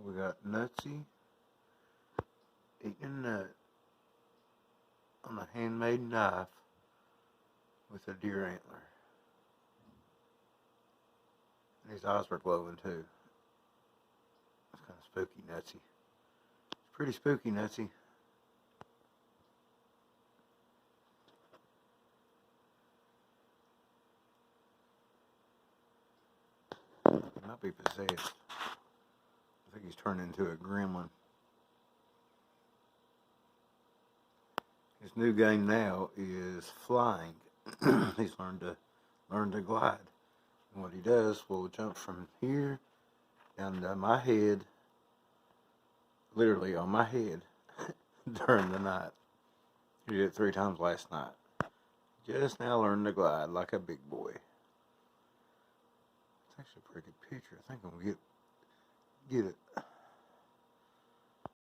We got Nutzy eating a nut on a handmade knife with a deer antler. And his eyes were glowing too. It's kind of spooky, Nutzy. It's pretty spooky, Nutzy. He might be possessed. I think he's turned into a gremlin. His new game now is flying. He's learned to glide. And what he does will jump from here down to my head, literally on my head, during the night. He did it 3 times last night. Just now learned to glide like a big boy. It's actually a pretty good picture. I think I'm gonna get it.